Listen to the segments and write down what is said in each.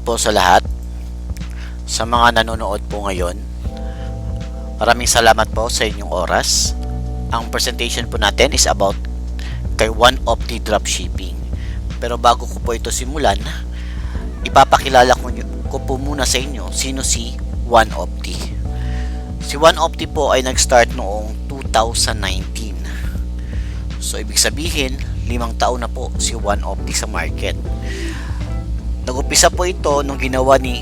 po sa lahat, sa mga nanonood po ngayon. Maraming salamat po sa inyong oras. Ang presentation po natin is about kay OneOpti Dropshipping. Pero bago ko po ito simulan, ipapakilala ko po muna sa inyo sino si OneOpti. Si OneOpti po ay nag-start noong 2019. So ibig sabihin, 5 taon na po si OneOpti sa market. Nag-umpisa po ito nung ginawa ni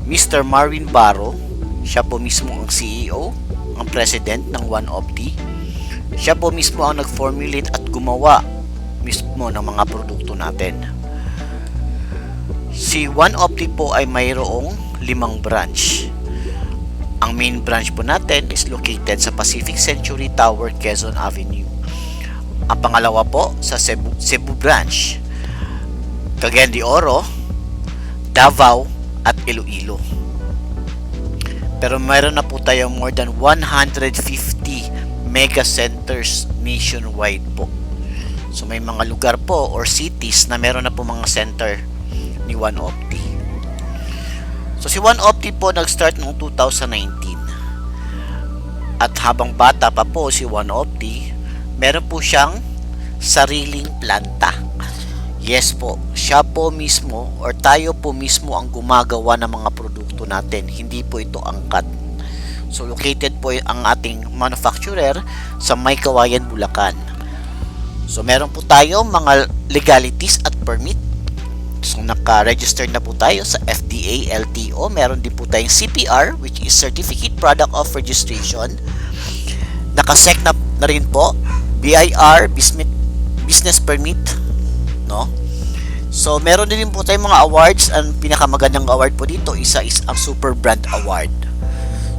Mr. Marvin Barro. Siya po mismo ang CEO, ang president ng OneOpti. Siya po mismo ang nag-formulate at gumawa mismo ng mga produkto natin. Si OneOpti po ay mayroong 5 branch. Ang main branch po natin is located sa Pacific Century Tower, Quezon Avenue. Ang pangalawa po sa Cebu branch, Cagayan de Oro, Davao at Iloilo. Pero mayroon na po tayo more than 150 mega centers nationwide po. So may mga lugar po or cities na meron na po mga center ni OneOpti. So si OneOpti po nag-start noong 2019. At habang bata pa po si OneOpti, meron po siyang sariling planta. Yes po, siya po mismo or tayo po mismo ang gumagawa ng mga produkto natin. Hindi po ito angkat. So located po ang ating manufacturer sa May Kawayan, Bulacan. So meron po tayo mga legalities at permit. So naka-register na po tayo sa FDA, LTO. Meron din po tayong CPR, which is Certificate Product of Registration. Naka-SEC na rin po, BIR, Business Permit, no? So meron din po tayong mga awards. Ang pinakamagandang award po dito isa is ang Super Brand Award.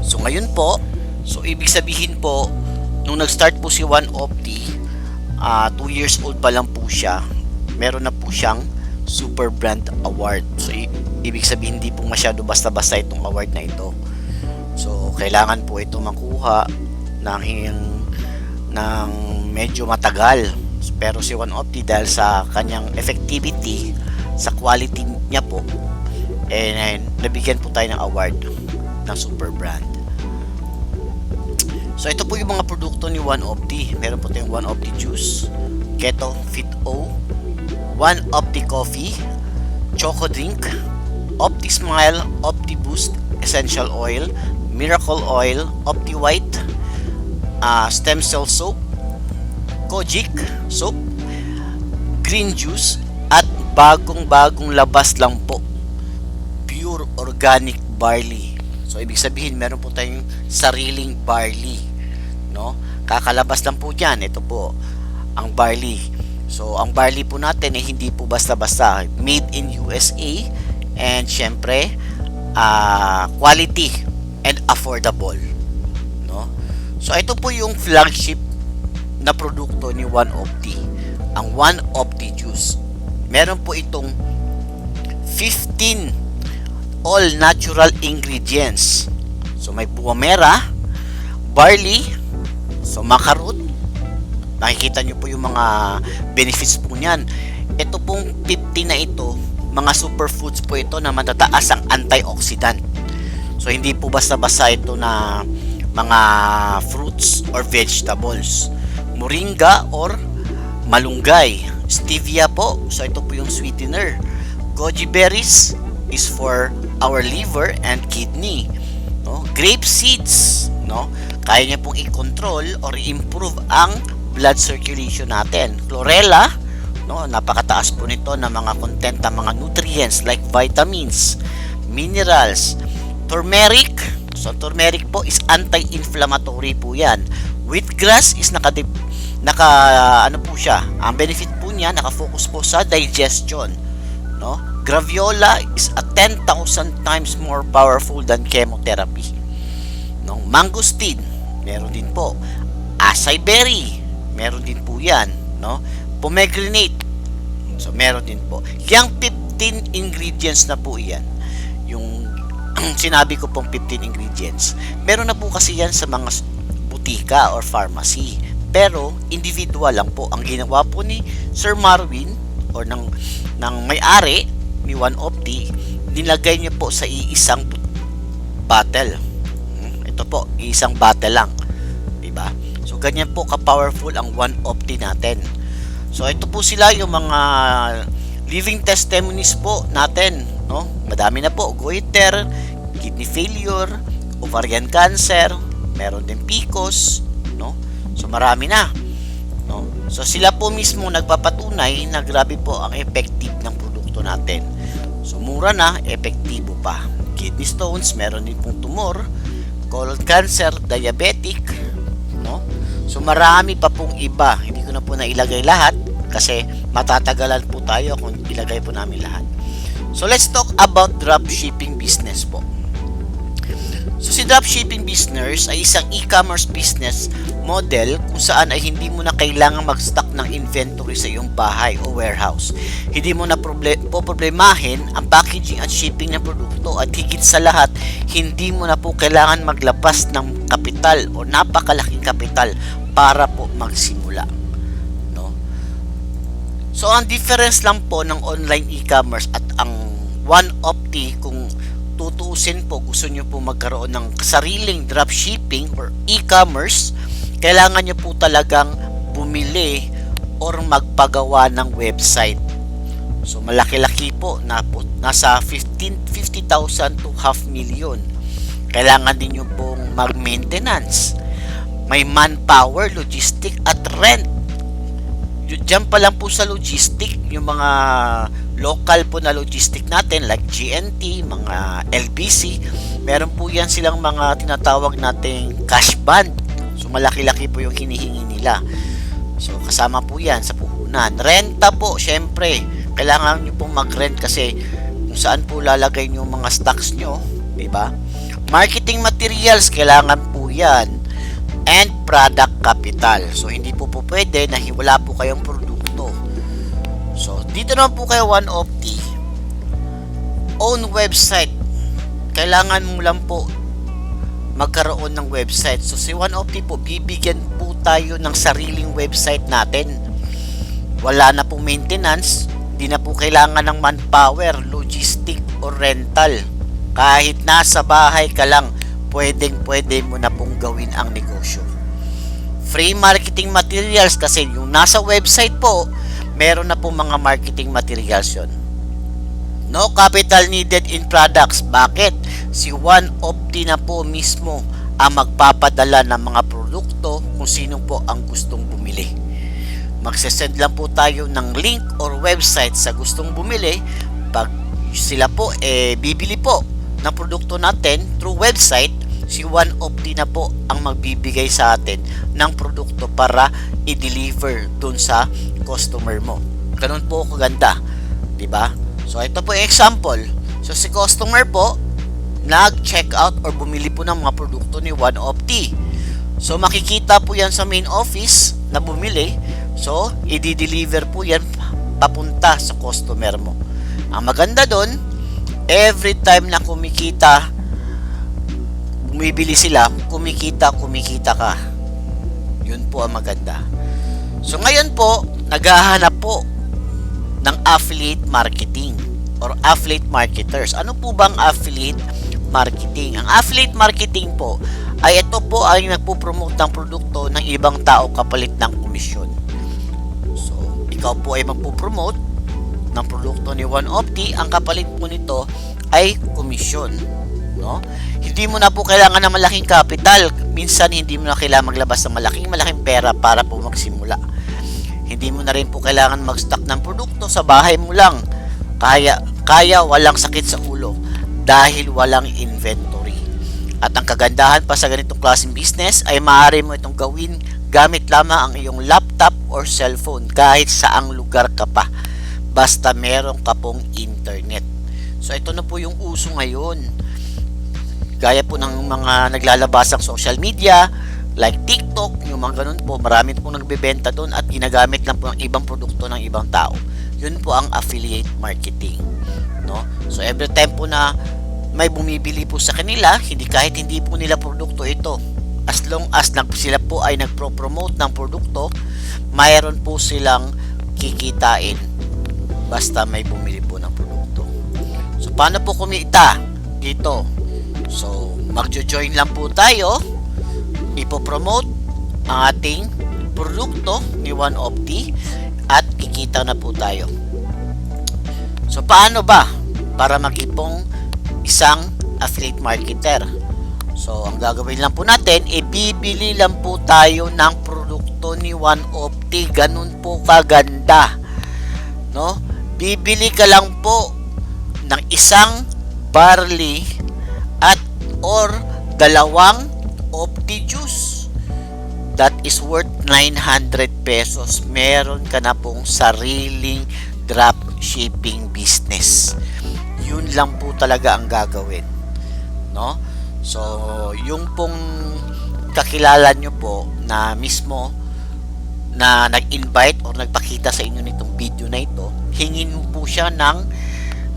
So ngayon po, so ibig sabihin po, nung nag-start po si OneOpti, 2 years old pa lang po siya, meron na po siyang Super Brand Award. So ibig sabihin hindi po masyado basta-basta itong award na ito. So kailangan po ito makuha ng medyo matagal. Pero si OneOpti dahil sa kanyang effectivity, sa quality niya po, nabigyan po tayo ng award ng Super Brand. So ito po yung mga produkto ni OneOpti. Meron po tayong OneOpti Juice, Keto Fit O, OneOpti Coffee, Choco Drink, Opti Smile, Opti Boost Essential Oil, Miracle Oil, Opti White, Stem Cell Soap, Kojic Soap, Green Juice, at bagong labas lang po, Pure Organic Barley. So ibig sabihin meron po tayong sariling barley, no? Kakalabas lang po diyan. Ito po ang barley. So ang barley po natin ay hindi po basta-basta, made in USA, and syempre quality and affordable, no? So ito po yung flagship na produkto ni OneOpti, ang OneOpti Juice. Meron po itong 15 all natural ingredients. So may buwamera, barley, so macaroon. Nakikita nyo po yung mga benefits po niyan. Ito pong 15 na ito, mga superfoods po ito na matataas ang antioxidant. So hindi po basta-basta ito na mga fruits or vegetables. Moringa or malunggay, stevia po, so ito po yung sweetener. Goji berries is for our liver and kidney, no? Grape seeds, no? Kaya niya pong i-control or i-improve ang blood circulation natin. Chlorella, no? Napakataas po nito ng mga content ng mga nutrients like vitamins, minerals. Turmeric, so turmeric po is anti-inflammatory po yan. Wheatgrass is ano po siya, ang benefit po niya nakafocus po sa digestion, no? Graviola is a 10,000 times more powerful than chemotherapy, no? Mangosteen, meron din po. Acai berry, meron din po yan, no? Pomegranate, so meron din po. Yang 15 ingredients na po yan, yung sinabi ko pong 15 ingredients, meron na po kasi yan sa mga butika or pharmacy. Pero individual lang po ang ginawa po ni Sir Marvin or ng may-ari ni One Opti, nilagay niyo po sa iisang bottle. Ito po, iisang bottle lang. Diba? So, ganyan po ka-powerful ang One Opti natin. So, ito po sila yung mga living testimonies po natin. No? Madami na po. Goiter, kidney failure, ovarian cancer, meron din PCOS. No? So, marami na. No? So, sila po mismo nagpapatunay na grabe po ang effective ng produkto natin. So, mura na, epektibo pa. Kidney stones, meron din pong tumor, colon cancer, diabetic, no? So, marami pa pong iba. Hindi ko na po nailagay lahat kasi matatagalan po tayo kung ilagay po namin lahat. So, let's talk about dropshipping business po. So, si dropshipping business ay isang e-commerce business model kung saan ay hindi mo na kailangan mag-stock ng inventory sa iyong bahay o warehouse. Hindi mo na problemahin ang packaging at shipping ng produkto, at higit sa lahat, hindi mo na po kailangan maglabas ng kapital o napakalaking kapital para po magsimula. No? So, ang difference lang po ng online e-commerce at ang One Opti, kung tutuusin po, gusto nyo po magkaroon ng sariling dropshipping or e-commerce, kailangan nyo po talagang bumili or magpagawa ng website. So, malaki-laki po, nasa 50,000 to 500,000. Kailangan din nyo pong mag-maintenance. May manpower, logistic, at rent. Diyan pa lang po sa logistic, yung mga local po na logistic natin like GNT, mga LBC, meron po yan silang mga tinatawag nating cash band. So, malaki-laki po yung hinihingi nila. So, kasama po yan sa puhunan. Renta po, syempre, kailangan nyo pong mag-rent kasi kung saan po lalagay nyo mga stocks nyo, diba? Marketing materials, kailangan po yan. And product capital. So, hindi po pwede na wala po kayong produkto. So, dito naman po kay One Opti, own website. Kailangan mo lang po magkaroon ng website. So, si One Opti po, bibigyan po tayo ng sariling website natin. Wala na po maintenance, di na po kailangan ng manpower, logistic, or rental. Kahit nasa bahay ka lang, pwede mo na pong gawin ang negosyo. Free marketing materials kasi yung nasa website po, meron na po mga marketing materials yun. No capital needed in products. Bakit? Si One Opti na po mismo ang magpapadala ng mga produkto kung sino po ang gustong bumili. Magsesend lang po tayo ng link or website sa gustong bumili. Pag sila po bibili po ng produkto natin through website, si One Opti na po ang magbibigay sa atin ng produkto para i-deliver dun sa customer mo. Ganun po kaganda, di ba? So, ito po yung example. So, si customer po, nag-check out or bumili po ng mga produkto ni One Opti. So, makikita po yan sa main office na bumili. So, i-deliver po yan papunta sa customer mo. Ang maganda doon, every time na bumibili sila, kumikita ka. Yun po ang maganda. So, ngayon po, naghahanap po ng affiliate marketing or affiliate marketers. Ano po bang affiliate marketing? Ang affiliate marketing po ay ito po ay nagpo-promote ng produkto ng ibang tao kapalit ng komisyon. So, ikaw po ay magpo-promote ng produkto ni One Opti, ang kapalit po nito ay komisyon. No? Hindi mo na po kailangan ng malaking capital. Minsan hindi mo na kailangan maglabas ng malaking pera para po magsimula. Hindi mo na rin po kailangan mag-stock ng produkto, sa bahay mo lang. Kaya walang sakit sa ulo dahil walang inventory. At ang kagandahan pa sa ganitong klaseng business ay maaari mo itong gawin gamit lamang ang iyong laptop or cellphone kahit saang lugar ka pa. Basta meron ka pong internet. So ito na po yung uso ngayon. Gaya po ng mga naglalabasang social media like TikTok, yung mga ganun po, marami po nagbebenta doon at ginagamit lang po ng ibang produkto ng ibang tao. Yun po ang affiliate marketing, no? So every time po na may bumibili po sa kanila, kahit hindi po nila produkto ito, as long as sila po ay nagpro-promote ng produkto, mayroon po silang kikitain basta may bumili po ng produkto. So, paano po kumita dito? So, magjo-join lang po tayo. Ipopromote ang ating produkto ni OneOpti at kikita na po tayo. So, paano ba para maging isang affiliate marketer? So, ang gagawin lang po natin, bibili lang po tayo ng produkto ni OneOpti. Ganun po kaganda. No? Bibili ka lang po ng isang barley at or dalawang Opti juice. That is worth 900 pesos. Meron ka na pong sariling drop shipping business. Yun lang po talaga ang gagawin. No? So, yung pong kakilala nyo po na mismo na nag-invite or nagpakita sa inyo nitong video na ito, hingin mo po siya ng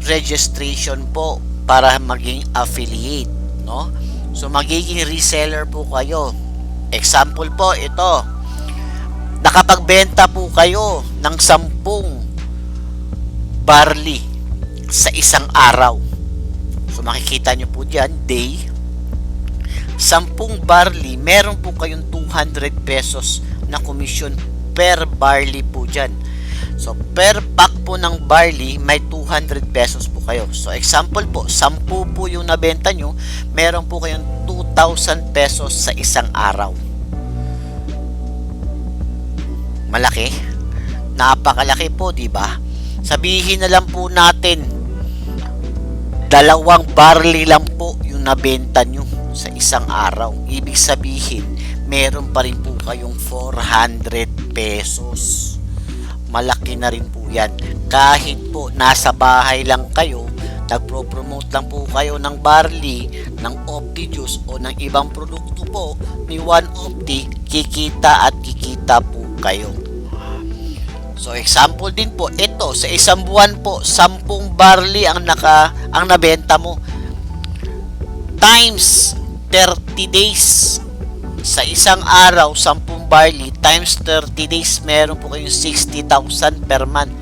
registration po para maging affiliate, no? So, magiging reseller po kayo. Example po, ito. Nakapagbenta po kayo ng 10 barley sa isang araw. So, makikita nyo po dyan, day. 10 barley, meron po kayong 200 pesos na commission per barley po dyan. So, per pack po ng barley, may 200 pesos po kayo. So, example po, 10 po yung nabenta nyo, meron po kayong 2,000 pesos sa isang araw. Malaki? Napakalaki po, di ba? Sabihin na lang po natin, 2 barley lang po yung nabenta nyo sa isang araw. Ibig sabihin, meron pa rin po kayong 400 pesos. Malaki na rin po yan. Kahit po nasa bahay lang kayo, nagpro-promote lang po kayo ng barley, ng Opti Juice o ng ibang produkto po ni OneOpti, kikita at kikita po kayo. So, example din po, ito, sa isang buwan po, 10 barley ang nabenta mo. Times 30 days. Sa isang araw, 10 barley, times 30 days, meron po kayong 60,000 per month.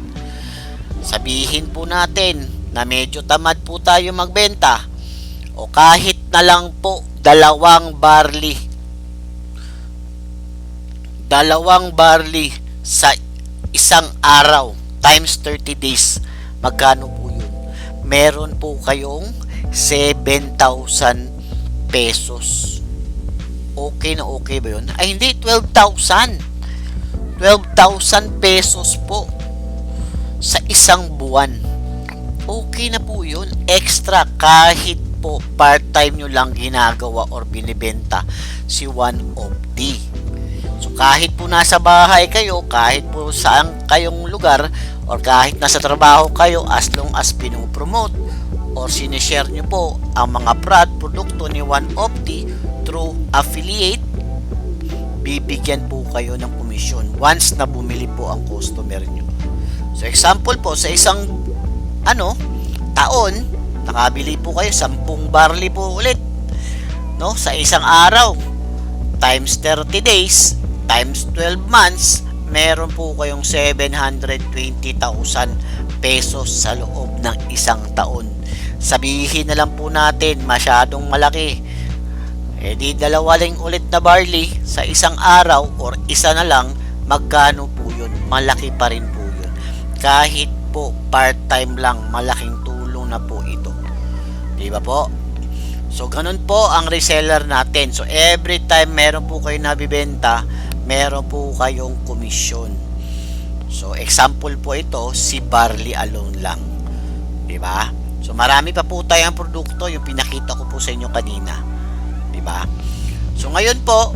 Sabihin po natin na medyo tamad po tayo magbenta o kahit na lang po 2 barley. 2 barley sa isang araw, times 30 days, magkano po yun? Meron po kayong 7,000 pesos. Okay na okay ba yun? Ay hindi, 12,000. 12,000 pesos po sa isang buwan. Okay na po yun. Extra kahit po part-time nyo lang ginagawa or binibenta si OneOpti. So kahit po nasa bahay kayo, kahit po saan kayong lugar, or kahit nasa trabaho kayo, as long as pinopromote or sinishare nyo po ang mga produkto ni OneOpti through affiliate, bibigyan po kayo ng komisyon once na bumili po ang customer nyo. So example po, sa isang taon, nakabili po kayo 10 barley po ulit, no? Sa isang araw, times 30 days, times 12 months, meron po kayong 720,000 pesos sa loob ng isang taon. Sabihin na lang po natin, masyadong malaki. E di 2 lang ulit na barley sa isang araw or isa na lang, magkano po yun? Malaki pa rin po yun. Kahit po part-time lang, malaking tulong na po ito. Di ba po? So, ganun po ang reseller natin. So, every time meron po kayo nabibenta, meron po kayong komisyon. So, example po ito, si barley alone lang. Di ba? So, marami pa po tayong produkto, yung pinakita ko po sa inyo kanina. Di ba? So, ngayon po,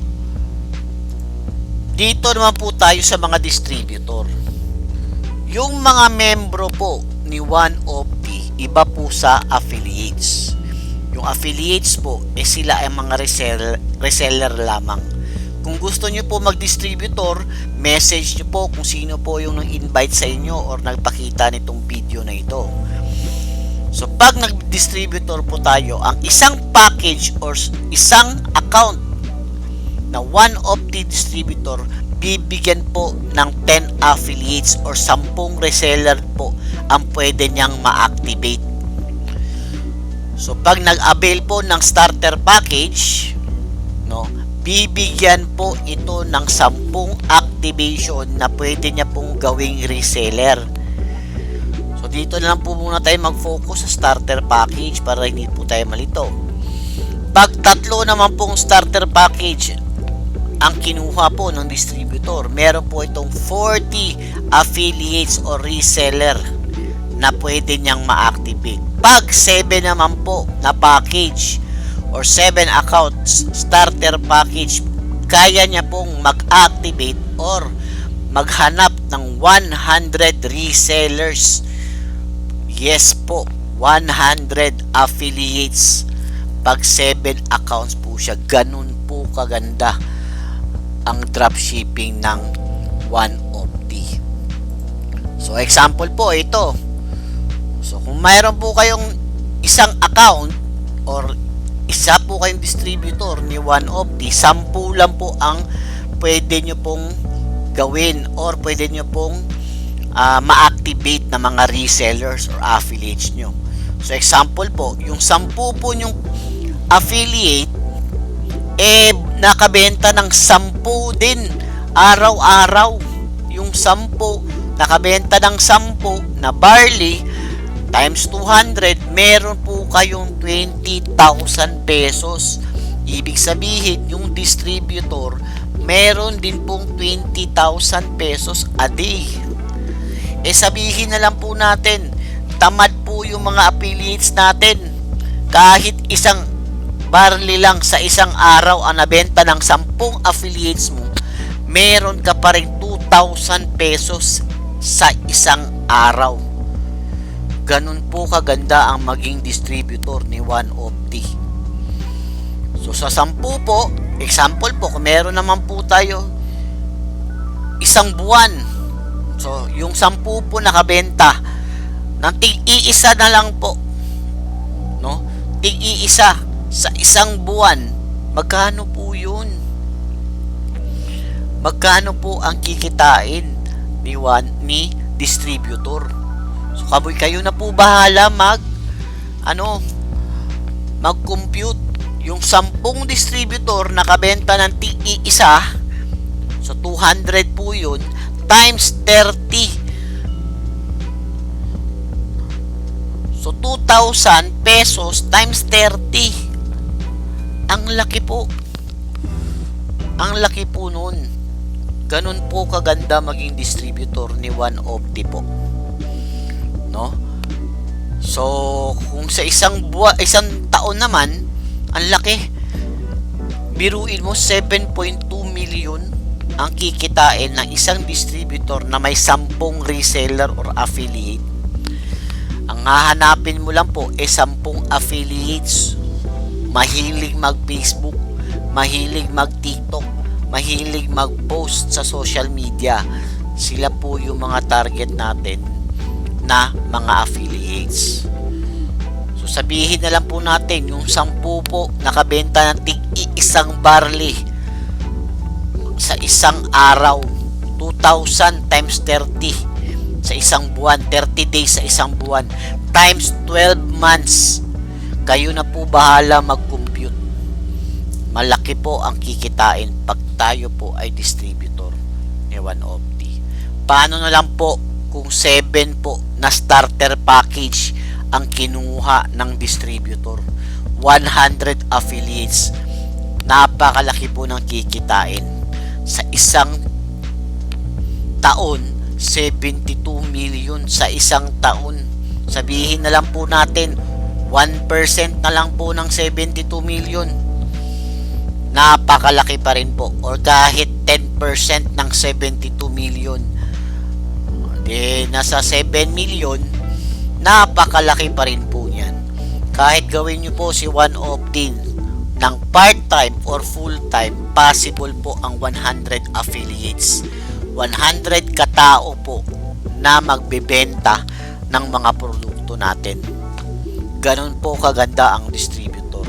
dito naman po tayo sa mga distributor. Yung mga membro po ni OneOpti, iba po sa affiliates. Yung affiliates po, sila ay mga reseller lamang. Kung gusto nyo po mag-distributor, message nyo po kung sino po yung nag-invite sa inyo or nagpakita nitong video na ito. So, pag nag-distributor po tayo, ang isang package or isang account na OneOpti distributor, bibigyan po ng 10 affiliates or 10 reseller po ang pwede niyang ma-activate. So pag nag-avail po ng starter package, no, bibigyan po ito ng 10 activation na pwede niya pong gawing reseller. So dito na lang po muna tayo mag-focus sa starter package para hindi po tayo malito. Pag 3 naman pong starter package ang kinuha po ng distributor, meron po itong 40 affiliates or reseller na pwede niyang ma-activate. Pag 7 naman po na package or 7 accounts starter package, kaya niya pong mag-activate or maghanap ng 100 resellers. Yes po, 100 affiliates. Pag 7 accounts po siya, ganun po kaganda ang dropshipping ng OneOfD. So example po ito. So kung mayroon po kayong isang account or isa po kayong distributor ni OneOfD, 10 lang po ang pwede nyo pong gawin or pwede nyo pong ma-activate na mga resellers or affiliates nyo. So example po, yung 10 po nyong affiliate nakabenta ng 10 din araw-araw. Yung 10 nakabenta ng 10 na barley times 200, meron po kayong 20,000 pesos. Ibig sabihin, yung distributor meron din pong 20,000 pesos a day. Sabihin na lang po natin, tamad po yung mga affiliates natin. Kahit isang barley lang sa isang araw ang nabenta ng 10 affiliates mo, meron ka pa rin 2,000 pesos sa isang araw. Ganun po kaganda ang maging distributor ni OneOfD. So sa 10 po, example po, kung meron naman po tayo isang buwan, so yung 10 po nakabenta ng tig-iisa na lang po, no? Tig-iisa sa isang buwan, magkano po yun? Magkano po ang kikitain ni distributor? So kayo na po bahala mag-compute. Yung 10 distributor nakabenta ng tig-iisa, so 200 po yun times 30. So 2,000 pesos times 30. Ang laki po. Ang laki po nun. Ganun po kaganda maging distributor ni OneOfD po. No? So, kung sa isang taon naman, ang laki. Biruin mo, 7.2 million ang kikitain ng isang distributor na may 10 reseller or affiliate. Ang hahanapin mo lang po 10 affiliates. Mahilig mag-Facebook, mahilig mag-TikTok, mahilig mag-post sa social media. Sila po yung mga target natin na mga affiliates. So sabihin na lang po natin, yung 10 po nakabenta ng tig-isang barley sa isang araw, 2,000 times 30 sa isang buwan, 30 days sa isang buwan, times 12 months. Kayo na po bahala mag-compute. Malaki po ang kikitain pag tayo po ay distributor ni OneOfD. Paano na lang po kung 7 po na starter package ang kinuha ng distributor? 100 affiliates. Napakalaki po ng kikitain. Sa isang taon, 72 million sa isang taon. Sabihin na lang po natin, 1% na lang po ng 72 million. Napakalaki pa rin po. Or kahit 10% ng 72 million. Di nasa 7 million, napakalaki pa rin po yan. Kahit gawin nyo po si OneOfD ng part-time or full-time, possible po ang 100 affiliates. 100 katao po na magbebenta ng mga produkto natin. Ganun po kaganda ang distributor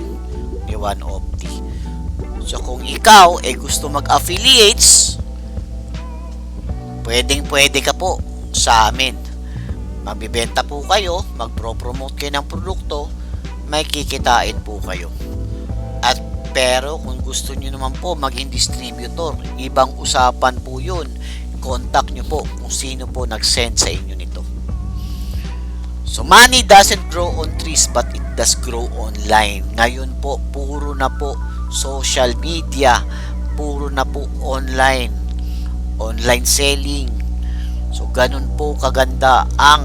ni OneOfD. So kung ikaw gusto mag-affiliates, pwede ka po sa amin. Magbibenta po kayo, magpro-promote kayo ng produkto, may kikitain po kayo. At pero kung gusto nyo naman po maging distributor, ibang usapan po yun. Contact nyo po kung sino po nag-send sa inyo nito. So money doesn't grow on trees but it does grow online. Ngayon po, puro na po social media, puro na po online selling. So ganun po kaganda ang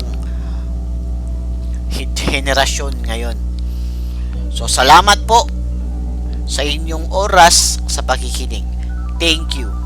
henerasyon ngayon. So salamat po sa inyong oras sa pakikinig. Thank you.